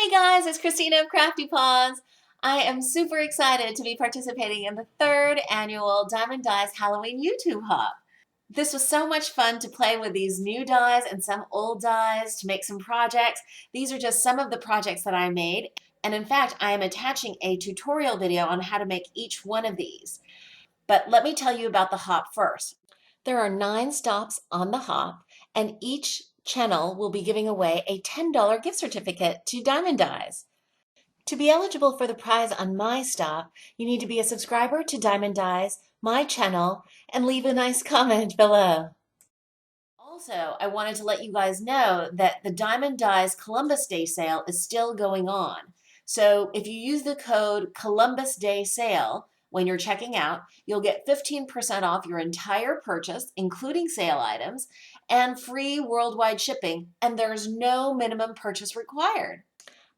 Hey guys, it's Kristina of CraftyPaws. I am super excited to be participating in the 3rd annual Diemond Dies Halloween YouTube Hop. This was so much fun to play with these new dies and some old dies to make some projects. These are just some of the projects that I made. And in fact, I am attaching a tutorial video on how to make each one of these. But let me tell you about the hop first. There are 9 stops on the hop, and each channel will be giving away a $10 gift certificate to Diemond Dies. To be eligible for the prize on my stop, you need to be a subscriber to Diemond Dies, my channel, and leave a nice comment below. Also, I wanted to let you guys know that the Diemond Dies Columbus Day sale is still going on. So if you use the code Columbus Day Sale when you're checking out, you'll get 15% off your entire purchase, including sale items, and free worldwide shipping, and there's no minimum purchase required.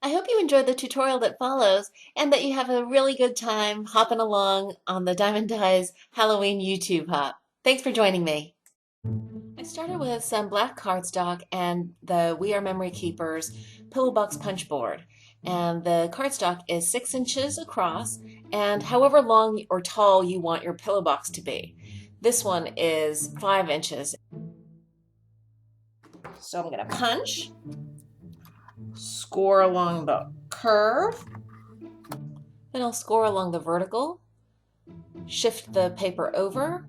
I hope you enjoyed the tutorial that follows and that you have a really good time hopping along on the Diemond Dies Halloween YouTube hop. Thanks for joining me. I started with some black cardstock and the We Are Memory Keepers Pillow Box Punch Board. And the cardstock is 6 inches across and however long or tall you want your pillow box to be. This one is 5 inches. So I'm going to punch, score along the curve, then I'll score along the vertical, shift the paper over,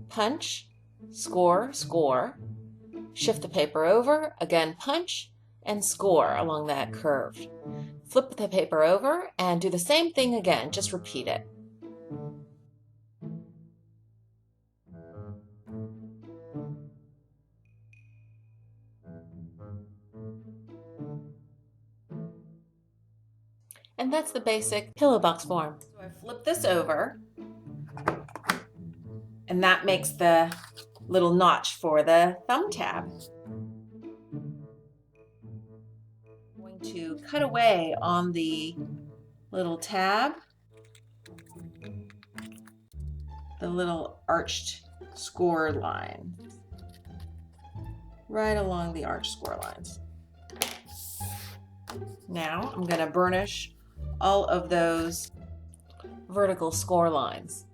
punch, score, score, shift the paper over, again punch, and score along that curve. Flip the paper over and do the same thing again, just repeat it. And that's the basic pillow box form. So I flip this over, and that makes the little notch for the thumb tab. I'm going to cut away on the little tab, the little arched score line, right along the arched score lines. Now I'm going to burnish all of those vertical score lines.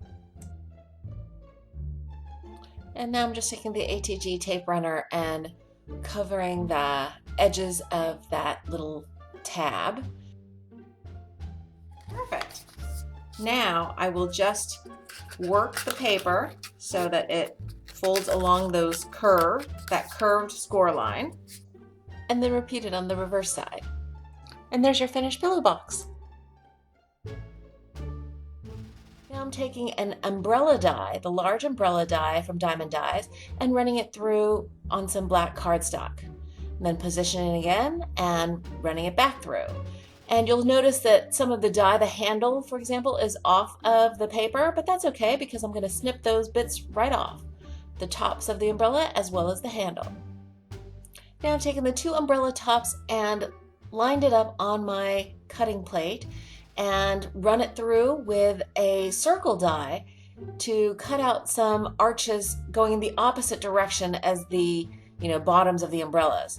And now I'm just taking the ATG tape runner and covering the edges of that little tab. Perfect. Now I will just work the paper so that it folds along that curved score line, and then repeat it on the reverse side. And there's your finished pillow box. Now I'm taking an umbrella die, the large umbrella die from Diemond Dies, and running it through on some black cardstock. And then positioning it again and running it back through. And you'll notice that some of the die, the handle, for example, is off of the paper, but that's okay because I'm going to snip those bits right off. The tops of the umbrella as well as the handle. Now I've taken the 2 umbrella tops and lined it up on my cutting plate and run it through with a circle die to cut out some arches going in the opposite direction as the bottoms of the umbrellas.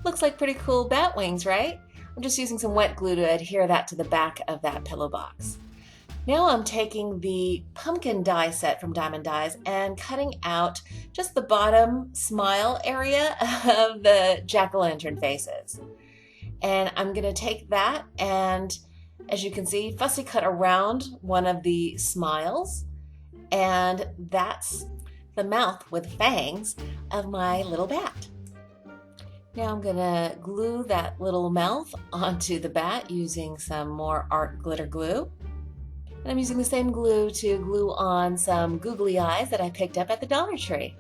Looks like pretty cool bat wings, right? I'm just using some wet glue to adhere that to the back of that pillow box. Now I'm taking the pumpkin die set from Diemond Dies and cutting out just the bottom smile area of the jack-o'-lantern faces. And I'm going to take that and, as you can see, fussy cut around one of the smiles, and that's the mouth with fangs of my little bat. Now I'm going to glue that little mouth onto the bat using some more art glitter glue. And I'm using the same glue to glue on some googly eyes that I picked up at the Dollar Tree.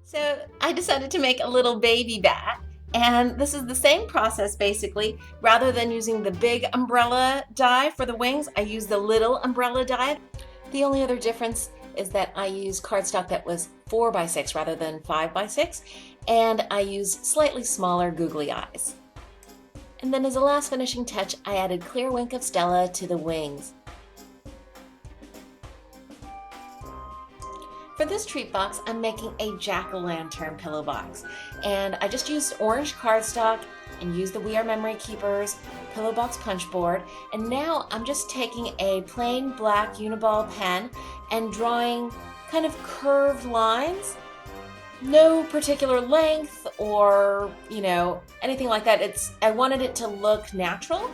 So I decided to make a little baby bat. And this is the same process basically. Rather than using the big umbrella die for the wings, I use the little umbrella die. The only other difference is that I use cardstock that was 4x6 rather than 5x6, and I use slightly smaller googly eyes. And then as a last finishing touch, I added clear wink of Stella to the wings. For this treat box, I'm making a jack-o'-lantern pillow box, and I just used orange cardstock and use the We Are Memory Keepers pillow box punch board. And now I'm just taking a plain black Uniball pen and drawing kind of curved lines. No particular length or, anything like that. I wanted it to look natural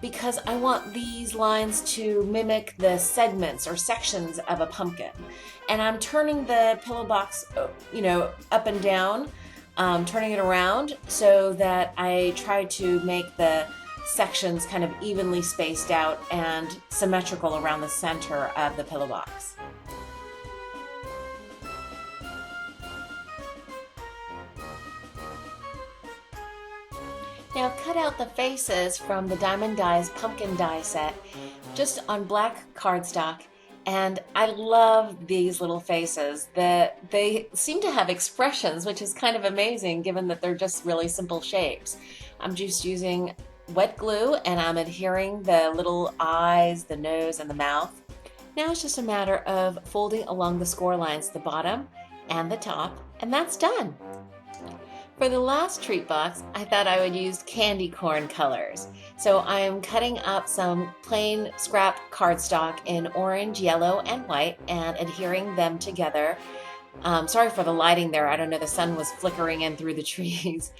because I want these lines to mimic the segments or sections of a pumpkin. And I'm turning the pillow box, up and down, turning it around so that I try to make the sections kind of evenly spaced out and symmetrical around the center of the pillow box. Now cut out the faces from the Diemond Dies pumpkin die set just on black cardstock, and I love these little faces. They seem to have expressions, which is kind of amazing given that they're just really simple shapes. I'm just using wet glue and I'm adhering the little eyes, the nose, and the mouth. Now it's just a matter of folding along the score lines, the bottom and the top, and that's done. For the last treat box, I thought I would use candy corn colors. So I'm cutting up some plain scrap cardstock in orange, yellow, and white and adhering them together. Sorry for the lighting there. I don't know, the sun was flickering in through the trees.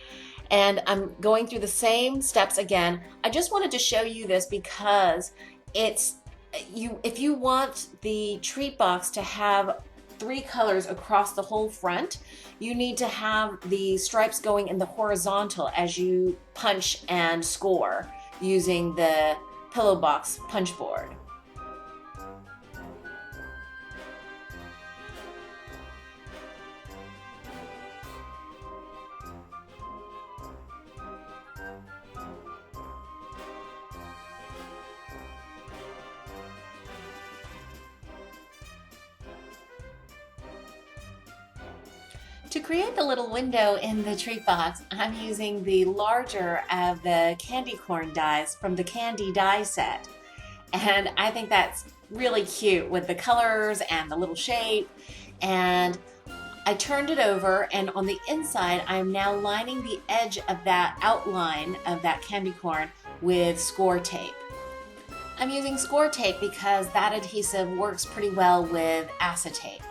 And I'm going through the same steps again. I just wanted to show you this because if you want the treat box to have 3 colors across the whole front, you need to have the stripes going in the horizontal as you punch and score using the pillow box punch board. To create the little window in the treat box, I'm using the larger of the candy corn dies from the Candy Die set. And I think that's really cute with the colors and the little shape. And I turned it over, and on the inside, I'm now lining the edge of that outline of that candy corn with score tape. I'm using score tape because that adhesive works pretty well with acetate.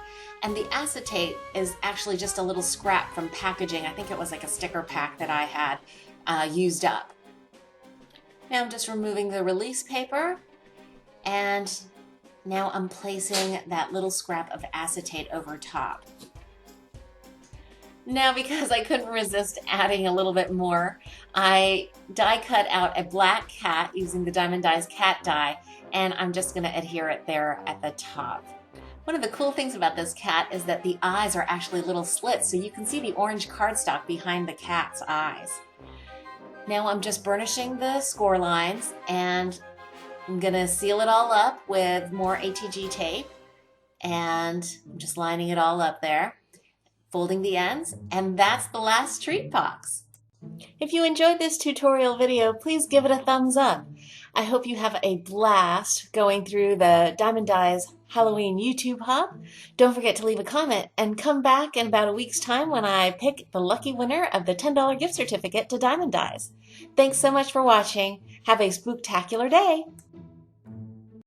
And the acetate is actually just a little scrap from packaging. I think it was like a sticker pack that I had used up. Now I'm just removing the release paper, and now I'm placing that little scrap of acetate over top. Now, because I couldn't resist adding a little bit more, I die cut out a black cat using the Diemond Dies cat die, and I'm just going to adhere it there at the top. One of the cool things about this cat is that the eyes are actually little slits, so you can see the orange cardstock behind the cat's eyes. Now I'm just burnishing the score lines, and I'm gonna seal it all up with more ATG tape, and I'm just lining it all up there, folding the ends, and that's the last treat box. If you enjoyed this tutorial video, please give it a thumbs up. I hope you have a blast going through the Diemond Dies Halloween YouTube Hub. Don't forget to leave a comment and come back in about a week's time when I pick the lucky winner of the $10 gift certificate to Diemond Dies. Thanks so much for watching. Have a spooktacular day.